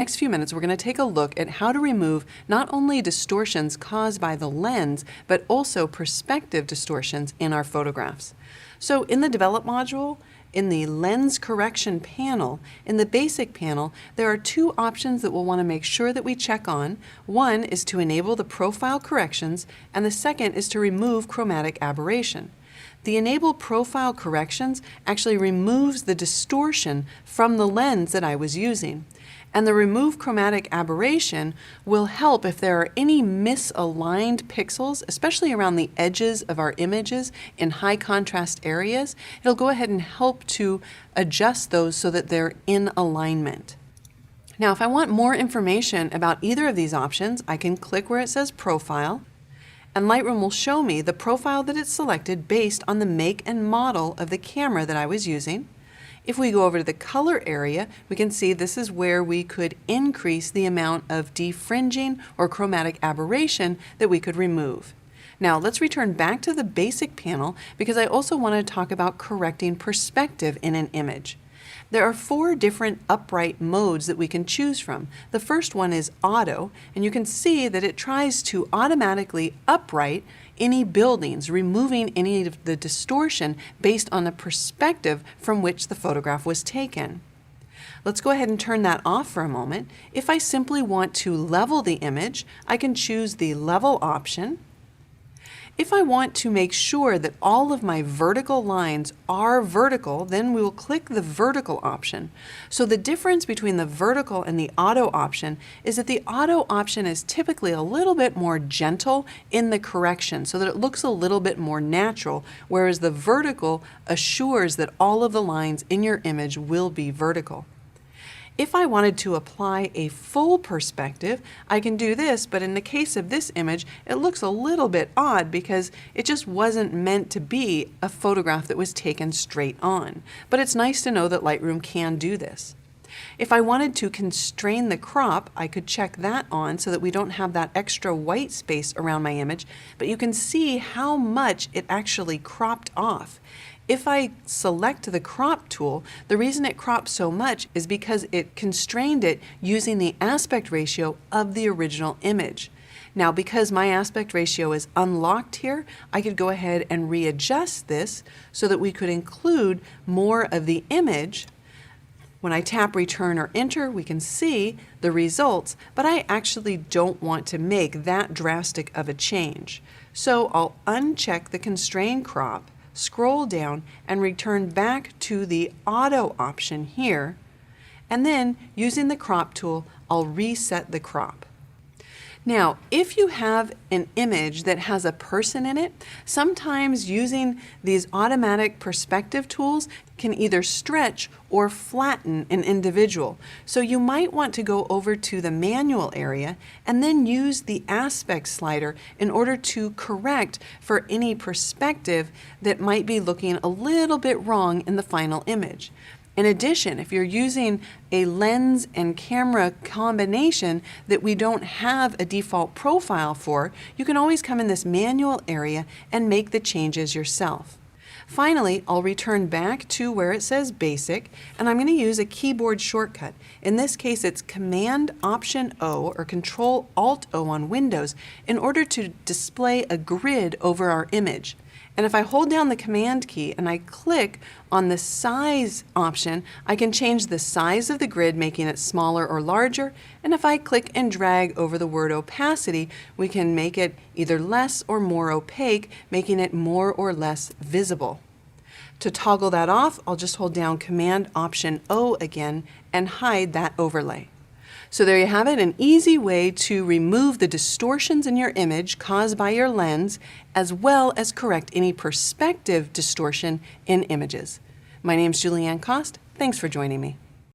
Next few minutes, we're going to take a look at how to remove not only distortions caused by the lens, but also perspective distortions in our photographs. So in the Develop module, in the Lens Correction panel, in the Basic panel, there are two options that we'll want to make sure that we check on. One is to enable the profile corrections, and the second is to remove chromatic aberration. The Enable Profile Corrections actually removes the distortion from the lens that I was using. And the Remove Chromatic Aberration will help if there are any misaligned pixels, especially around the edges of our images in high contrast areas. It'll go ahead and help to adjust those so that they're in alignment. Now, if I want more information about either of these options, I can click where it says Profile, and Lightroom will show me the profile that it's selected based on the make and model of the camera that I was using. If we go over to the color area, we can see this is where we could increase the amount of defringing or chromatic aberration that we could remove. Now let's return back to the Basic panel because I also want to talk about correcting perspective in an image. There are 4 different upright modes that we can choose from. The first one is Auto, and you can see that it tries to automatically upright any buildings, removing any of the distortion based on the perspective from which the photograph was taken. Let's go ahead and turn that off for a moment. If I simply want to level the image, I can choose the Level option. If I want to make sure that all of my vertical lines are vertical, then we will click the Vertical option. So the difference between the Vertical and the Auto option is that the Auto option is typically a little bit more gentle in the correction so that it looks a little bit more natural, whereas the Vertical assures that all of the lines in your image will be vertical. If I wanted to apply a full perspective, I can do this, but in the case of this image, it looks a little bit odd because it just wasn't meant to be a photograph that was taken straight on. But it's nice to know that Lightroom can do this. If I wanted to constrain the crop, I could check that on so that we don't have that extra white space around my image, but you can see how much it actually cropped off. If I select the crop tool, the reason it crops so much is because it constrained it using the aspect ratio of the original image. Now, because my aspect ratio is unlocked here, I could go ahead and readjust this so that we could include more of the image. When I tap Return or Enter, we can see the results, but I actually don't want to make that drastic of a change. So I'll uncheck the Constrain Crop, scroll down, and return back to the Auto option here, and then using the Crop tool, I'll reset the crop. Now, if you have an image that has a person in it, sometimes using these automatic perspective tools can either stretch or flatten an individual. So you might want to go over to the manual area and then use the aspect slider in order to correct for any perspective that might be looking a little bit wrong in the final image. In addition, if you're using a lens and camera combination that we don't have a default profile for, you can always come in this manual area and make the changes yourself. Finally, I'll return back to where it says Basic, and I'm going to use a keyboard shortcut. In this case, it's Command-Option-O or Control-Alt-O on Windows in order to display a grid over our image. And if I hold down the Command key and I click on the Size option, I can change the size of the grid, making it smaller or larger. And if I click and drag over the word Opacity, we can make it either less or more opaque, making it more or less visible. To toggle that off, I'll just hold down Command-Option-O again and hide that overlay. So there you have it, an easy way to remove the distortions in your image caused by your lens, as well as correct any perspective distortion in images. My name is Julianne Cost. Thanks for joining me.